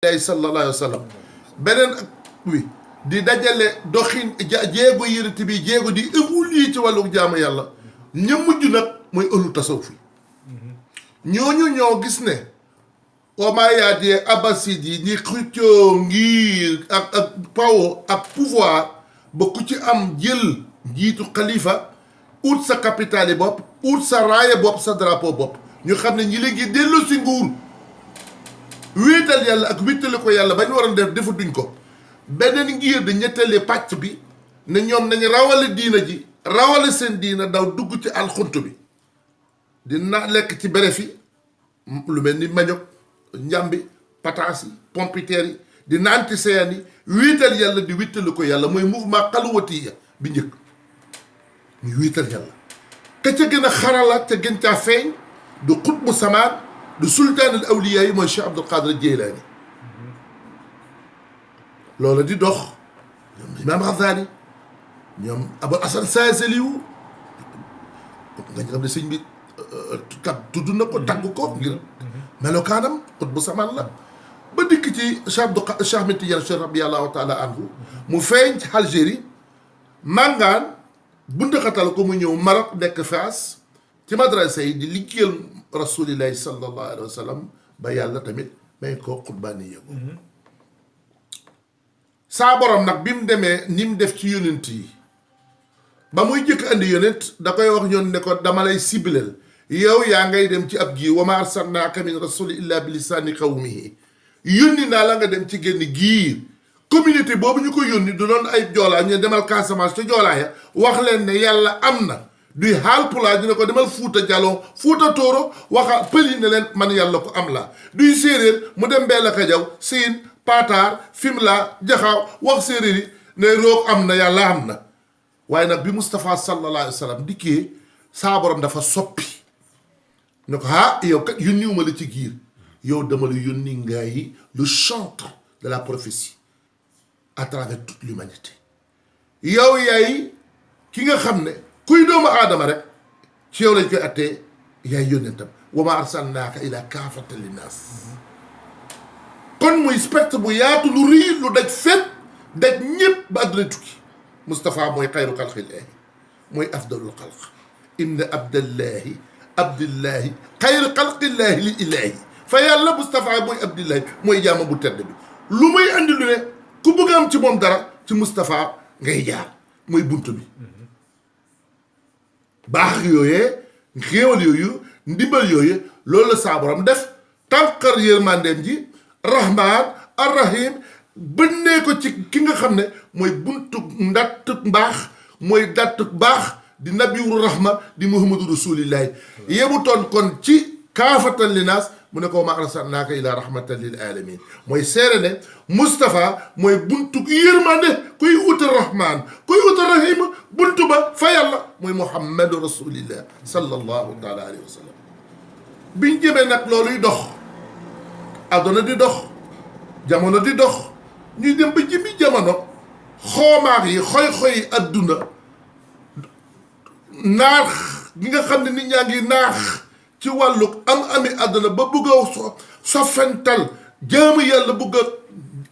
sallallahu alayhi wa sallam beneen wi di dajale doxin jéego yërëti bi jéego di évoluer ci wàllu jaamu yàlla ña mujj nag mooy ëllu tasawuf yi ñooñu ñoo gis ne omaayaatee abbasid yi ñi xëccoo ngir ak power ak pouvoir ba ku ci am jël njiitu xalifa ut sa capital yi bopp ut sa raaya bopp sa drapeau bopp ñu xam ne ñi léegi dellu si nguur wéetal yàlla ak wéetali ko yàlla ba ñu waroon def defu duñ ko beneen ngir di ñetteeli pàcc bi ne ñoom nañu rawale diina ji rawale seen diina daw dugg ci alxuntu bi dina lekk ci bere fi lu mel ni mañok njàmbi pataas yi pompiteer yi di naan ci seyaan yi wéetal yàlla di wéetali ko yàlla mooy mouvement xaluwatiya bi njëkk muy wéetal yàlla ka ca gën a xarala ca gën caa feeñ du xutbu samaan du sultaan al awliya yi mooy Cheikh Abdul Qadir Jeylaani loolu di dox ñoom Imaam Ghazali ñoom Abul Hasan Saasili wu nga xam ne sëñ bi tudd na ko tagg ko ngir melokaanam xutbu samaan la ba dikk ci Cheikh Ahmed Tidiane Chérif radiyallahu taala anhu mu feeñ ci Algérie màngaan bundaxatal ko mu ñëw Maroc nekk Faas ci madrasa yi di liggéeyal rasulillahi sallallahu alayhi wa sallam ba yàlla tamit may ko xutbaani yëgu saa borom nag bi mu demee ni mu def ci yonent yi ba muy jëkk andi yonent da koy wax ñoon ne ko dama lay sibilal yow yaa ngay dem ci ab giir wa ma arsalnaaka min rasuli illa bi lisaani qawmihi yónni naa la nga dem ci génn giir communauté boobu ñu ko yónni du doon ay joolaa ñu demal Casamance te joolaaya wax leen ne yàlla am na duy xaal pulaa dina ko demal Fuuta Jaloo Fuuta Tooro waxa pëli ne leen man yàlla ko am la duy séeréer mu dem Mbella Kajaw Siin Paataar Fimela Jaxaaw wax séeréer yi ne roog am na yàlla am na waaye nag bi Moustapha sallallahu alayhi wa sallam dikkee saa borom dafa soppi ne ko yow kat yónniwuma la ci giir yow dama la yónni ngay le chantre de la prophétie à travers toute l'humanité yow yaay ki nga xam ne kuy doomu aadama rek ci yow lañ koy attee yaay yónnentam wa ma arsalnaaka ila kaafatan linnaas kon muy spectre bu yaatu lu rëy lu daj fépp daj ñëpp ba àdduna tukki Moustapha mooy xayru xalqillaahi mooy afdalul xalq inna abdallahi xayru xalqillaahi li ilaahi fa yàlla Moustapha mooy abdillahi mooy jaama bu tedd bi lu muy andi lu ne ku bëgg am ci moom dara ci Moustapha ngay jaar mooy bunt bi baax yooyee xéewal yooyu ndimbal yooyu loolu la saa borom def tànqar yërmandeem ji rahman arrahim bënnee ko ci ki nga xam ne mooy buntu ndattug mbaax mooy dattug baax di nabiwu rahma di muhammadu rasulillahi yemutoon kon ci kaafatan li naas mu ne ko ma arsalnaaka ila rahmatan lil alamin mooy seere ne Moustapha mooy buntu yërmande kuy uta rahman kuy uta rahima buntu ba fa yàlla mooy muhammadu rasulillah sallallahu taala alayhi wa sallam biñ jëmee nag looluy dox adduna di dox jamono di dox ñuy dem ba jëmmi jamono xoomaak yi xoy-xoy yi adduna naax gi nga xam ne nit ñaa ngi naax ci wàllu ami àdduna ba bëgg a sofental jaamu yàlla bëgg a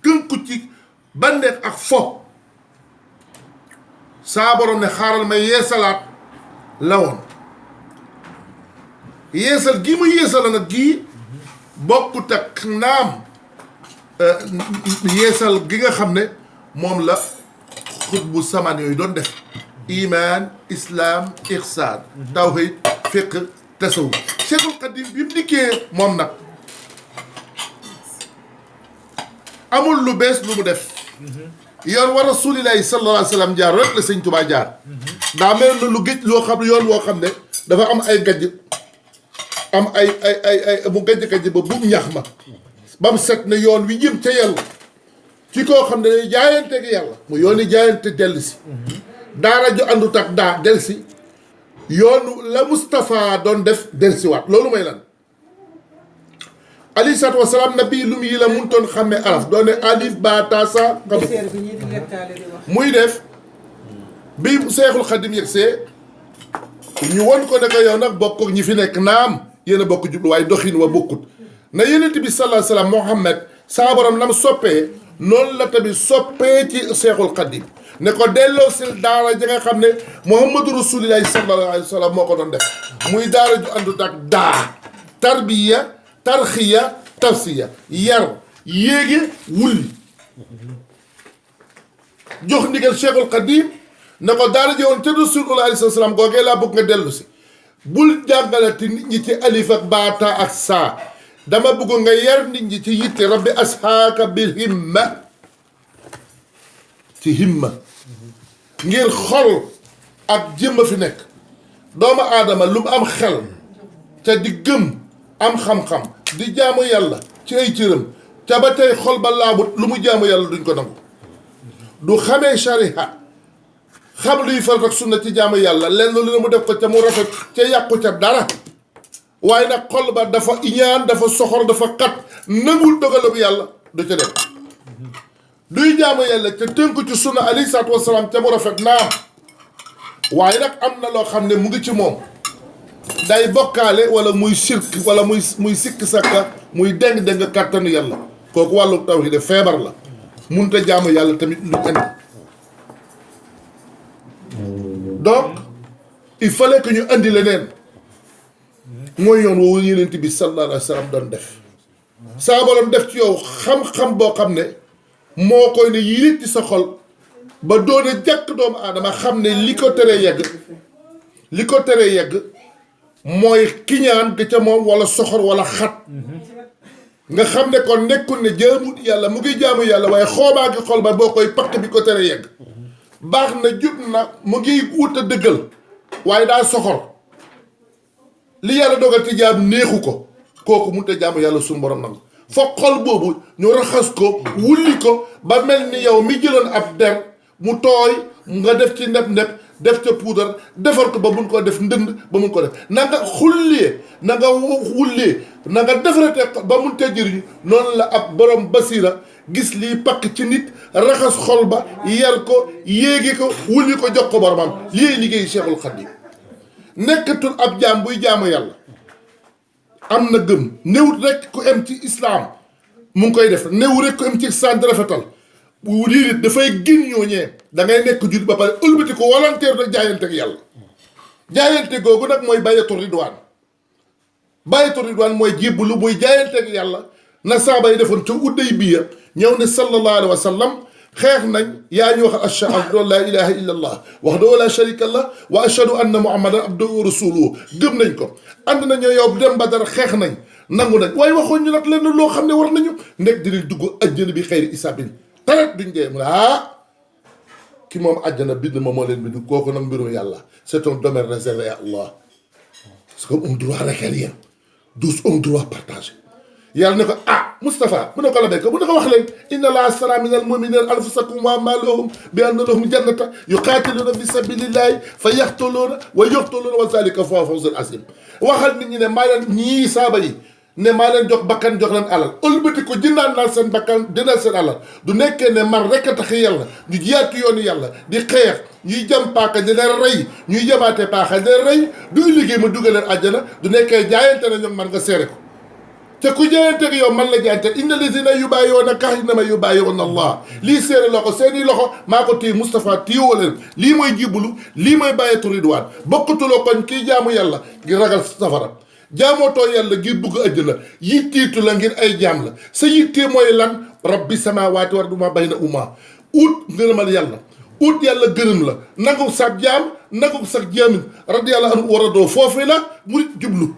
gënku ci bànneex ak fo saa borom ne xaaral ma yeesalaat la woon yeesal gii mu yeesala nag gii bokkut ak naam yeesal gi nga xam ne moom la xutbu samaan yooyu doon def iman islam ihsaan tawhid fiqh tasawuf Cheikhul Khadim bi mu dikkee moom nag amul lu bees lu mu def yoon wa rasulillahi sallallahu alayhi wa sallam jaar rek la sëñ Tuubaa jaar daa mel na lu géej loo xam ne yoon woo xam ne dafa am ay gajj am ay mu gajj-gajj ba bu ñax ma ba mu set ne yoon wi jëm ca yàlla ci koo xam ne day jaayante ak yàlla mu yooni jaayante dellu si daara ju àndut ak daa dellu si yoonu la Moustapha doon def dellusiwaat loolu mooy lan alayhi salaatu wasalaam nabi lu mu yi la mun toon xàmmee araf doone alif ba ta sa xam muy def bi Seexul Xadim yegsee ñu won ko ne ko yow nag bokk ñi fi nekk naam yéen a bokk jublu waaye doxin wa bokkut na yonent bi sallallahu alayhi wasallam Muhammad saa borom nam soppee noonu la tamit soppee ci Seexul Xadim ne ko delloo sil daara ja nga xam ne Muhammadu Rasulillahi sallallahu alayhi wa sallam moo ko doon def muy daara ju àndut ak daa tarbiya tarxiya tafsiya yar yéege wulli jox ndigal Cheikhul Khadim ne ko daara ji woon te Rasulullah alayhi salaam googee laa bëgg nga dellu si bul jàngalati nit ñi ci alif ak baata ak saa dama bëgg nga yar nit ñi ci yitte rabbi ashaaka bil himma ci himma ngir xol ak jëmm fi nekk doomu aadama lu mu am xel te di gëm am xam-xam di jaamu yàlla ci ay cëram ca ba tey xol ba laabut lu mu jaamu yàlla duñ ko nangu du xamee shariha xam luy farat ak sunna ci jaamu yàlla lenn lu ne mu def ko ca mu rafet ca yàqu ca dara waaye nag xol ba dafa iñaan dafa soxor dafa xat nangul dogalam yàlla du ca dem duy jaamu yàlla ca tënku ci sunna alayhi salaatu wasalaam ca mu rafet naam waaye nag am na loo xam ne mu ngi ci moom day bokkaale wala muy sirk wala muy sikk sakka muy deng-deng kàttanu yàlla kooku wàllu tawhid feebar la munta jaamu yàlla tamit lu indi donc il fallait que ñu andi leneen mooy yoon woowu Yonent bi sallallahu alayhi wa sallam doon def saa borom def ci yow xam-xam boo xam ne moo koy ne yirit ci sa xol ba doon a jàkk doomu aadama xam ne li ko teree yegg mooy kiñaan ga ca moom wala soxor wala xat nga xam ne kon nekkul ne jaamut yàlla mu ngi jaamu yàlla waaye xoobaa gi xol ba boo koy pakk bi ko teree yegg baax na jub na mu ngi wut a dëggal waaye daa soxor li yàlla dogal ci jaam neexu ko kooku mënut a jaamu yàlla suñu borom nangu foog xol boobu ñu raxas ko wulli ko ba mel ni yow mi jëloon ab der mu tooy nga def ci neb-neb def ca puudar defar ko ba mun ko def ndënd ba mun ko def na nga xullee na nga wullee na nga defaratee ba mun te jëriñu noonu la ab borom basira gis lii pakk ci nit raxas xol ba yar ko yéegi ko wulli ko jox ko boromam lii liggéey Cheikhul Khadim nekkatul ab jaam buy jaamu yàlla am na gëm néewut rek ku em ci islaam mu ngi koy def néew rek ku em ci islam di rafetal lii nit dafay gin ñooñee da ngay nekk jullit ba pare ëlbati ko volontaire rek jaayante ak yàlla jaayante googu nag mooy bayatu ridwaan mooy jébbalu muy jaayante ak yàlla na saaba yi defoon ca Udaybiya ñëw ne sallallahu alayhi wa sallam xeex nañ yaa ñu wax ashhadu an laa ilaha illa allah wahdahu la sharika lah wa ashhadu anna muhammadan abduhu wa rasuluhu gëm nañ ko ànd nañoo yow dem Badar xeex nañ nangu nañ waaye waxoon ñu nag lenn loo xam ne war nañu nekk dinañ dugg ajjana bi xayri isaabin taret duñ dee mu ne ki moom àjjana bind ma moo leen bind kooku nag mbirum yàlla c'est un domaine réservé à Allah c'est comme un droit régalien douze un droit partagé yàlla ne ko Moustapha mu ne ko la béykat mu ne ko wax leen inna allaha astara min al-mu'minina anfusahum wa amwalahum bi anna lahum jannata yuqatiluna fi sabilillahi fa yaqtuluna wa yuqtaluna wa zalika fawzun azim waxal nit ñi ne maa leen ñii saaba yi ne maa leen jox bakkan jox leen alal ëlbati ko jëndaan naa seen bakkan dina seen alal du nekkee ne man rek a tax yàlla ñu jiyaatu yoonu yàlla di xeex ñuy jëm paaka di leen rey ñuy jëmaate paaka di leen rey du liggéey ma dugal leen àjjana du nekkee jaayante na ñoom man nga seere ko te ku jaayante yow man la jaayante inna lazina yubaayi'uunaka innamaa yubaayi'uuna Allah lii seere loxo seeni loxo maa ko téye Moustapha téyewoo leen lii mooy jibbalu lii mooy bàyyeetu ridwaan bokkatuloo kon kii jaamu yàlla ngir ragal safara jaamootoo yàlla ngir bugg àjjana yittiitu la ngir ay jaam la sa yittee mooy lan rabbi samaawaati wal ardi wa maa baynahumaa ut ngërëmal yàlla ut yàlla gërëm la nangu sa jaam nangu sa jaamin radiyallaahu anhu wa radoo foofee la murit jublu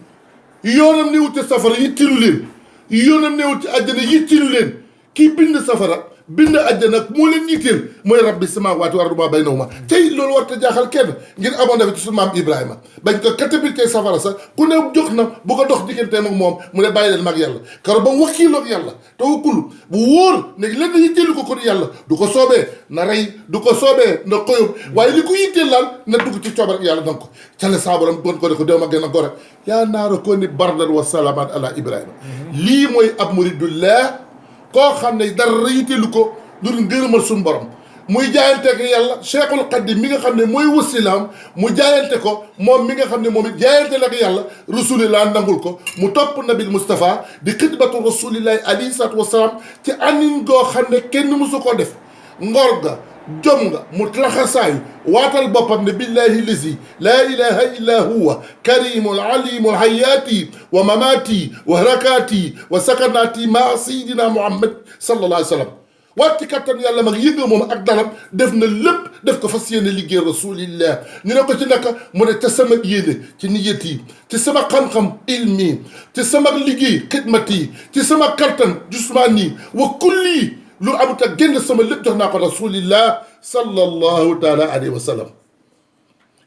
yoonam newut ci safara yittilu leen yoonam newut ci àjjana yittilu leen kii bind safara bind àjjana moo leen yitteel mooy rabbi samaawaati wal ardi wa maa baynahumaa tey loolu war ta jaaxal kenn ngir amoon na fi ci suñu maam Ibrahima bañ ko katapiltee safara sax ku ne jox na bu ko dox digganteem ak moom mu ne bàyyi leen mag yàlla karo ba mu wakiiloog yàlla tawakkul bu wóor ne lenn yitteelu ko kon yàlla du ko soobee na rey du ko soobee na xoyób waaye li ko yitteel laal na dugg ci coobar ak yàlla donc cale saabaram bon ko ne ko déw ma gën a gore yaa naara ko ni bardan wa salaaman ala Ibrahima lii mooy ab muridullah koo xam ne dara yitteelu ko lu dul ngërëmal suñu borom muy jaayante ak yàlla Cheikhul Khadim mi nga xam ne mooy wasilaam mu jaayante ko moom mi nga xam ne moom it jaayante ak yàlla rasulillah nangul ko mu topp nabil Moustapha di xidmatu rasulillahi alayhi salaatu wasalaam ci anin goo xam ne kenn mësu ko def ngor ga jom nga mu laxasaayu waatal boppam ne billahi lazi laa ilaha illa huwa karimul alimul hayaati wa mamaati wa harakaati wa sakanaati maa sayidina Muhammad sallallahu alayhi wa sallam waat ci kattan yàlla mag yënga moom ak dalam def na lépp def ko fas yéene liggéey rasulillah ñu ne ko ci naka mu ne ca sama yéene ci niyat yi ci sama xam-xam ilmi ci sama liggéey xidmat yi ci sama kattan jusmaani wa kulli lu amut ak génn sama lépp jox naa ko rasulillah sallallahu taala alayhi wa sallam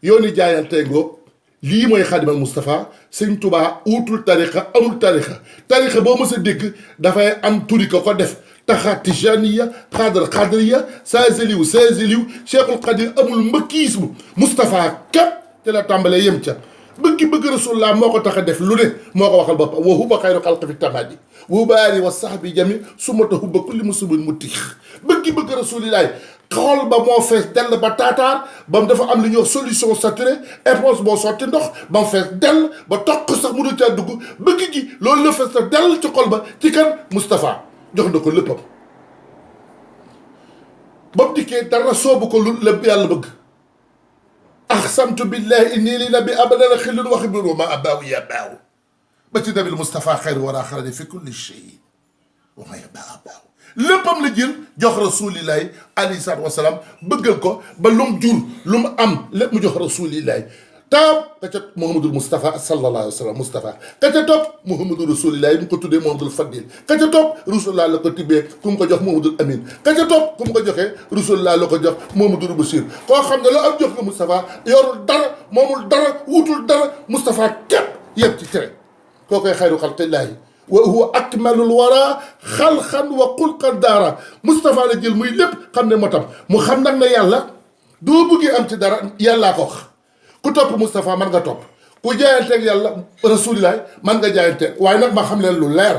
yooni jaayantee ngoog lii mooy xaadimal Moustapha sëñ Tuubaa uutul tariqa amul tariqa boo mës a dégg dafay am turi ko def taxa tijaniya xadriya saazeliw Cheikhul Qadir amul mbëkkiismu Moustapha képp te la tàmbalee yem ca bëgg rasulullah moo ko tax a def lu ne moo ko waxal boppam wa huwa xayru xalqi fi tamadi wa baari wa sahbi jami sumata hubba kulli muslimin mu tix bëgg rasulillahi xool ba moo fees dell ba taataar ba mu dafa am lu ñuy wax solution saturée éponge boo sotti ndox ba mu fees dell ba toq sax mënu caa dugg bëgg gi loolu la fees dell ci xol ba ci kan Moustapha jox na ko léppam ba mu dikkee dara soobu ko lu la yàlla bëgg axsamtu billahi inni li nabi abadala xillun wa xibun wa ma abaawu ya baaw ba ci nabil Moustapha xayru wara xarani fi kulli shay wa ma yabaa abaaw léppam la jël jox rasulillahi alayhi salaatu wasalaam bëggal ko ba lu mu jur lu mu am lépp mu jox rasulillahi taam ka ca Mouhamadul Moustapha sallallahu alayhi wa sallam Moustapha ka ca topp Mouhamadul rasulillahi mu ko tuddee Mouhamadul Fadil ka ca topp rasulillah la ko tibbee ku mu ko jox Mouhamadul Amin ka ca topp ku mu ko joxee rasulillah la ko jox Mouhamadul Bachir koo xam ne la am jox ko Moustapha yorul dara moomul dara wutul dara Moustapha képp yëpp ci tere koo koy xayru xalqillaahi wa huwa akmalul wara xalxan wa xulqan daara Moustapha la jël muy lépp xam ne moo tam mu xam nag ne yàlla doo bëggee am ci dara yàllaa ko wax ku topp Moustapha man nga topp ku jaayanteeg yàlla rasulilah man nga jaayanteeg waaye nag ma xam leen lu leer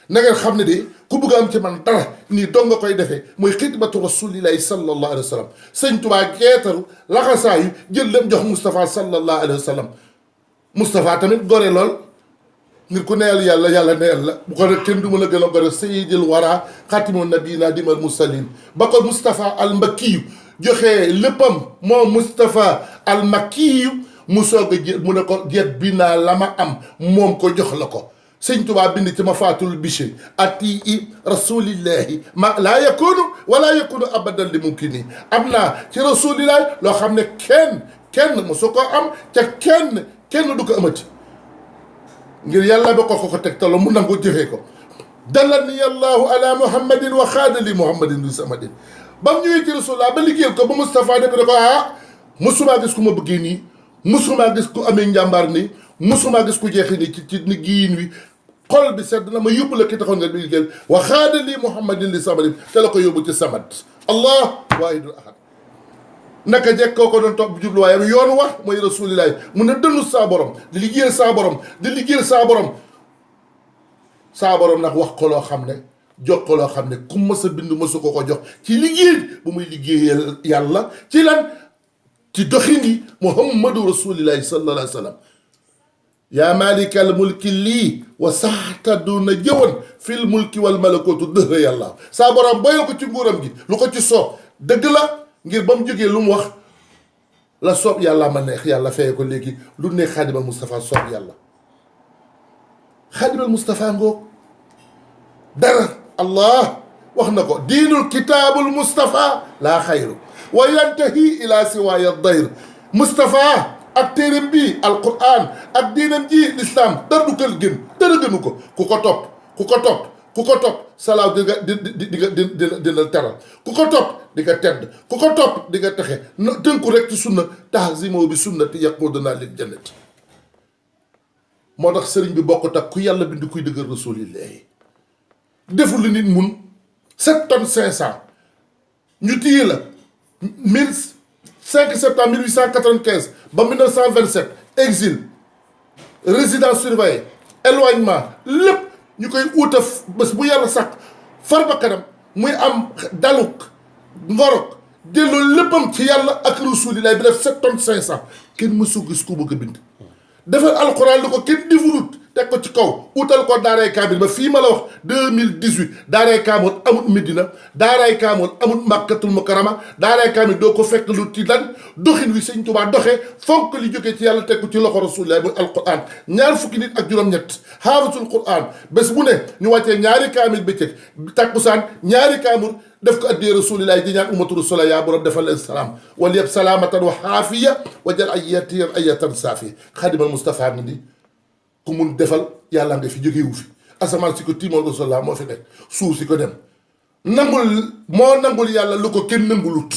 na ngeen xam ne de ku bëgg am ci man dara nii dong nga koy defee muy xidmatu rasulillahi sallallahu alayhi wa sallam sëñ Tuubaa geetaru laxasaayu jël dem jox Moustapha sallallahu alayhi wa sallam Moustapha tamit gore lool ngir ku neyal yàlla yàlla neyal la bu ko def kenn du mën a gën a gore sayyidil wara xaatimu nabiyina dimal mursalin ba ko Moustapha al Makkiyu joxe léppam moom Moustapha al Makkiyu mu soog a jé mu ne ko jeet bi naa la ma am moom ko jox la ko sëñ Tuubaa bind ci ma faatul bichri ati i rasulillahi ma laa yakunu wala yakunu abadan li mumkini am naa ci rasulillahi loo xam ne kenn mosu ko am ca kenn du ko amati ngir yàlla ba ko teg talo mu nangu jëfee ko dalani allahu ala muhammadin wa xaadali muhammadin li samadin ba mu ñëwee ci rasulullah ba liggéeyal ko ba Moustapha def ne ko mosumaa gis ku ma bëggee nii mosumaa gis ku amee njàmbaar nii mosumaa gis ku jeexi nii ci ni giin wi xol bi sedd na ma yóbbu la ki taxoon nga bi liggéeyal wa xaadali muhammadin li samadin te la ko yóbbu ci samad allah waahidul ahad naka jekk koo ko doon topp jubluwaayam yoon wax mooy rasulillahi mun na dënnu saa borom di liggéeyal saa borom di liggéeyal saa borom nag wax ko loo xam ne jox ko loo xam ne ku mës a bind mësu ko jox ci liggéey bu muy liggéeyal yàlla ci lan ci doxin yi muhammadu rasulillahi sallallahu alayhi wa sallam yaa malikal mulki lii wa saxta duna jëwan fil mulki wal malakotu dëhra yàlla saa borom boyal ko ci nguuram gi lu ko ci soob dëgg la ngir ba mu jógee lu mu wax la soob yàlla ma neex yàlla feye ko léegi lu neex xaadimal Moustapha soob yàlla xaadimal Moustapha ngoog dara allah wax na ko diinul kitaabul Moustapha laa xayru wa yantahi ila siwaaya dayr Moustapha ak téeram bi alquran ak diinam ji l'islam dara du kël gën dara gënu ko ku ko topp salaaw dina teral ku ko topp di nga tedd ku ko topp di nga texe tënku rek ci sunna tahzimo bi sunnati yaquduna lil jannati moo tax sëriñ bi bokkut ak ku yàlla bind kuy dëggal rasulillahi deful lu nit mun 7 tonnes 500 ñu téye la 5 septembre 1895 ba 1927 exil résidence surveillée éloignement lépp ñu koy uutaf bés bu yàlla sàkk far ba kanam muy am daluk ngorok delloo léppam ci yàlla ak rasulillahi bi def 7 tonnes 500 kenn mësu gis ku bëgg a bind defal alxuraan lu ko kenn defulut teg ko ci kaw utal ko daaray kaamil ba fii ma la wax 2018 daaray kaamil amul Medina daaray kaamil amul Makkatul Mukarrama daaray kaamil doo ko fekk lu ci lan doxin wi sëñ Tuubaa doxee fonk li jógee ci yàlla teg ko ci loxo rasulillahi muy alquran ñaar fukki nit ak juróom-ñett xaafisul quran bés bu ne ñu wàccee ñaari kaamil bëccëg takkusaan ñaari kaamil def ko addee rasulillahi di ñaan ummatu rasulillah yaa borom defal leen salaam wala yëpp salaamatan wa xaafiya wa jal ayatan saafiya xadimal Mustafa nga di ku mun defal yàlla nga fi jógewu fi asamaan si ko tiimoon rasulillah moo fi nekk suuf si ko dem nangul yàlla lu ko kenn nangulut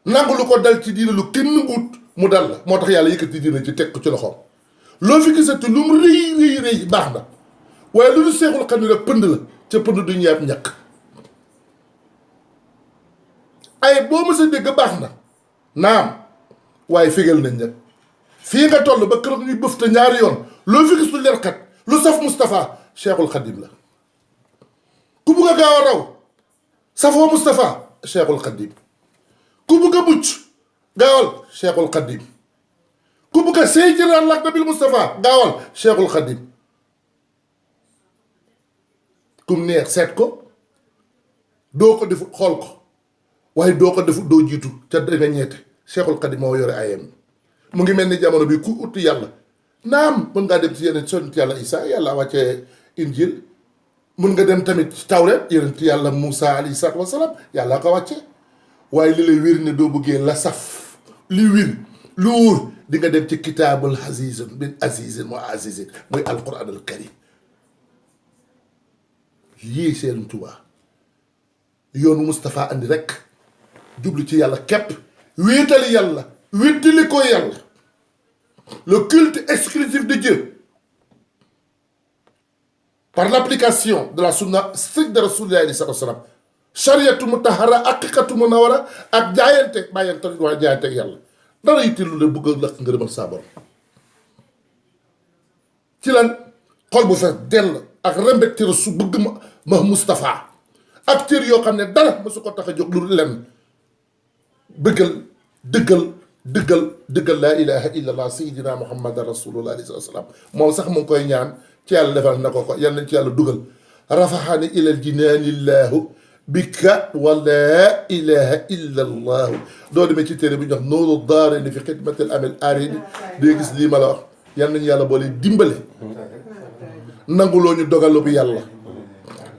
nangu lu ko dal ci diina lu kenn nangulut mu dal la moo tax yàlla yëkkati diina ci teg ko ci loxoom loo fi gisati lu mu rëy baax na waaye lu du seexul xam ne rek pënd la ca pënd du ñaab ñàkk ay boo mës a dégg baax na naam waaye fégal nañ nag fii nga toll ba keroog ñuy bëf te ñaari yoon loo fi gis lu leer kat lu saf Moustapha Cheikhul Khadim la ku bugg a gaaw a raw safoo Moustapha Cheikhul Khadim ku bugg a mucc gaawal Cheikhul Khadim ku bugg a sey jëraan lak nabil Moustapha gaawal Cheikhul Khadim kum neex seet ko doo ko defu xool ko waaye doo ko defu doo jiitu ca danga ñeete Cheikhul Khadim moo yore ayam mu ngi mel ni jamono bi ku utti yàlla naam mën ngaa dem ci yeneen sonent yàlla Isa yàlla wàccee injil mën nga dem tamit ci tawret yeneen yàlla Moussa alayhi salaatu wasalaam yàlla ko wàcce waaye li lay wér ne doo bëggee la saf li wér lu wóor di nga dem ci kitaabul azizin bin azizin wa azizin muy alquran al karim yii seen Tuubaa yoonu Moustapha andi rek jublu ci yàlla képp wéetali yàlla wéttali ko yàlla le culte exclusif de Dieu par l'application de la sunna stricte de Rasulullah sallallahu alayhi wa sallam chariatu mutahara aqiqatu munawara ak jaayante bàyyante wala jaayante ak yàlla dara yitteelu la bëgg a lakk ngërëmal saa borom ci lan xol bu fees dell ak rembecté su bëgg ma Moustapha ak cër yoo xam ne dara ma su ko tax a jóg lu lenn dëggal laa ilaha illa allah sayidina muhammadan rasulullah alayhi salaam moom sax mu ngi koy ñaan ci yàlla defal na ko ko yal nañ ci yàlla dugal rafaxani ilal jinaanillahu bika wa laa ilaha illa allah doo demee ci téere bi ñu wax nooru daarayni fi xidmatil amil aarini dee gis lii ma la wax yal nañu yàlla boole dimbale nanguloo ñu dogalu bi yàlla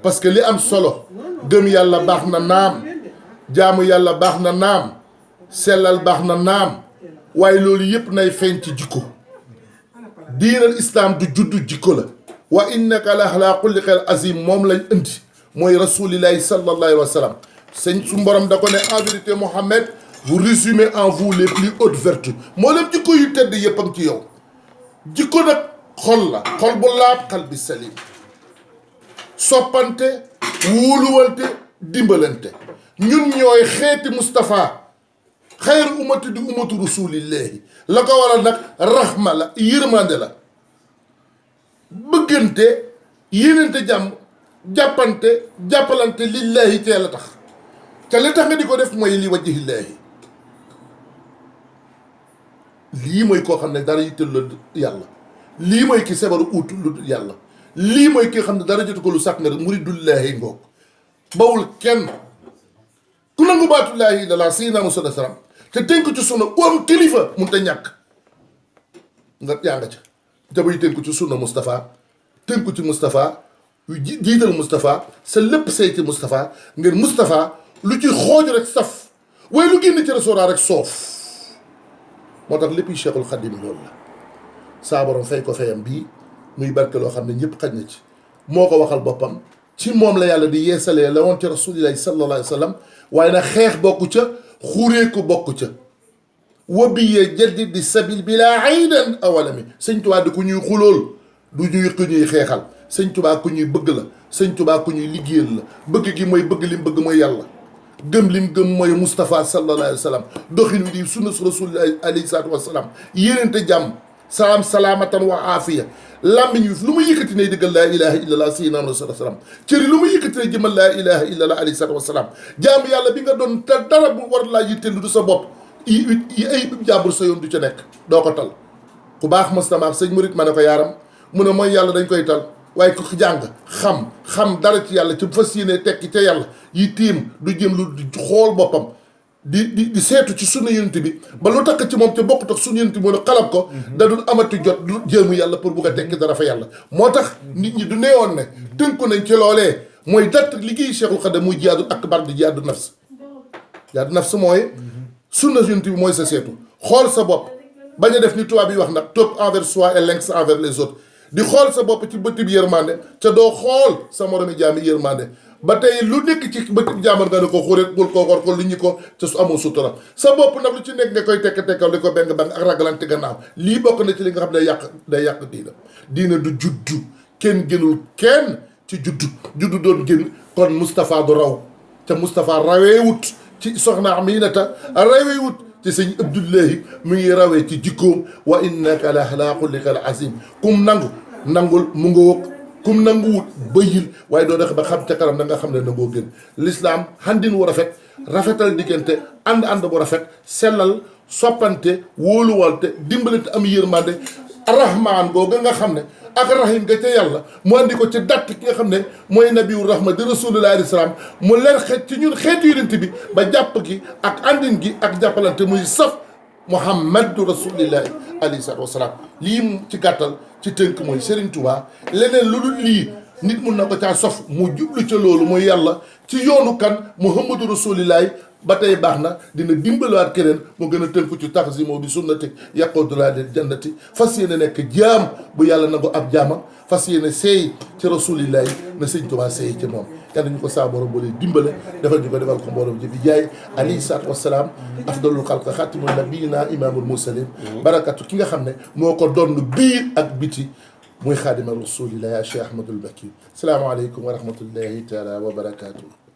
parce que li am solo gëm yàlla baax na naam jaamu yàlla baax na naam sellal baax na naam waaye loolu yëpp nay feeñ ci jikko diinal islam du juddu jikko la wa innaka la ala kulli xel azim moom lañ indi mooy rasulillahi sallallahu alayhi wa sallam sëñ su borom da ko ne en vérité Mohammed vous résumez en vous les plus hautes vertus moo leen jikko yu tedd yëpp am ci yow jikko nag xol la xol bu laab xal bi salim soppante wóoluwante dimbalante ñun ñooy xeeti Moustapha xayru ummati di ummatu rasulillahi la ko waral nag rahma la yërmande la bëggante yéenante jàmm jàppante jàppalante lillahi tee la tax te li tax nga di ko def mooy li wajhillahi lii mooy koo xam ne dara yittal la yàlla lii mooy ki sabaru ut lu yàlla lii mooy ki xam ne dara jotu ko lu sàkk nga rek muridullahi ngoog bawul kenn ku nangu baatullahi illallah sayyidina Muhammad sallam te tënk ci sunna am kilifa mun te ñàkk nga yaa nga ca jabay tënk ci sunna Moustapha tënk ci Moustapha jiital Moustapha sa lépp sayti Moustapha ngir Moustapha lu ci xooj rek saf waaye lu génn ci restaurant rek soof moo tax lépp Cheikhul Khadim loolu la saa borom fay ko fayam bii muy barke loo xam ne ñëpp xaj na ci moo ko waxal boppam ci moom la yàlla di yeesalee la woon ci rasulillahi sallallahu alayhi wa sallam waaye nag xeex bokku ca xuree ko bokku ca wabiyee jaddi di sabil bi laa aydan awalami sëñ Tuubaa di ku ñuy xulool du ñuy ku ñuy xeexal sëñ Tuubaa ku ñuy bëgg la sëñ Tuubaa ku ñuy liggéeyal la bëgg gi mooy bëgg lim bëgg mooy yàlla gëm lim gëm mooy Moustapha sallallahu alayhi wa sallam doxin wi di sunna su rasulillahi alayhi salaatu wa salaam yéenente jàmm salaam salaamatan wa aafiya làmmiñ wi lu mu yëkkati ne dëggal laa ilaha illallah sayyidina rasul salaam cëri lu mu yëkkati ne jëmal laa ilaha illallah alayhi salaatu wasalaam jaamu yàlla bi nga doon te dara bu war laa yitteel du sa bopp yi ay jàmbur sa yoon du ca nekk doo ko tal ku baax mastamaak sëñ murit ma ne ko yaaram mu ne mooy yàlla dañ koy tal waaye ku jàng xam dara ci yàlla ci fas yéene tekki ca yàlla yi tiim du jëm lu xool boppam di seetu ci sunna yonent bi ba lu takk ci moom te bokkut ak sunna yonent bi mu ne xalab ko da dul amati jot du jéemu yàlla pour bugg a tekki dara fa yàlla moo tax nit ñi du neewoon ne tënku nañ ci loolee mooy datt liggéey Cheikhul Khadim muy jihaadul akbar di jihaadu nafs mooy sunna yonent bi mooy sa seetu xool sa bopp bañ a def ni tubaab yi wax nag top envers soi et lynx envers les autres di xool sa bopp ci bëtib yërmande te doo xool sa moromi jaami yërmande ba tey lu nekk ci bëtib jaaman nga ne ko xuréet bul ko xor ko lu ñu ko te su amul sutura sa bopp nag lu ci nekk nga koy tekk-tekkal di ko beng bang ak ragalante gannaaw lii bokk na ci li nga xam ne day yàq diina du juddu kenn gënul kenn ci juddu doon gën kon Moustapha du raw te Moustapha raweewut ci soxna Aminata raweewut ci sëñ Abdullahi mu ngi rawee ci jikkoom wa innaka la ala xulliqal azim kum nangul mu nga wëg kum nanguwut bëyil waaye doo dex ba xam ca kanam da nga xam ne nangoo gën l'islam handin wu rafetal diggante ànd bu rafet sellal soppante wóoluwante dimbalante am yërmande rahmaan googa nga xam ne ak rahim ga ca yàlla mu andi ko ci datt ki nga xam ne mooy nabiyu rahma di rasulullah alayhi salaam mu leer xeet ci ñun xeetu yonent bi ba jàpp gi ak andin gi ak jàppalante muy saf muhammadu rasulillahi alayhi salaatu wasalaam lii ci gàttal ci tënk mooy Serigne Touba leneen lu dul lii nit mun na ko caa sof mu jublu ca loolu mooy yàlla ci yoonu kan muhammadu rasulillahi ba tey baax na dina dimbaliwaat keneen mu gën a tënku ci taxsimo bi sunnati yaqudulaa del jannati fas yéene nekk jaam bu yàlla nangu ab jaamam fas yéene seey ci rasulillahi na sëñ Tuubaa seey ci moom yàlla ñu ko saa borom boo leen dimbale defal ñu ko defal ko mbooloo ji bi jaay alayhi salaatu wasalaam afdalul xalq xaatimul nabiyina imaamul mursalin barakatu ki nga xam ne moo ko doon biir ak biti muy xaadima rasulillahi ya Cheikh Ahmadul Bakir salaamaaleykum wa rahmatullahi taala wa barakatuh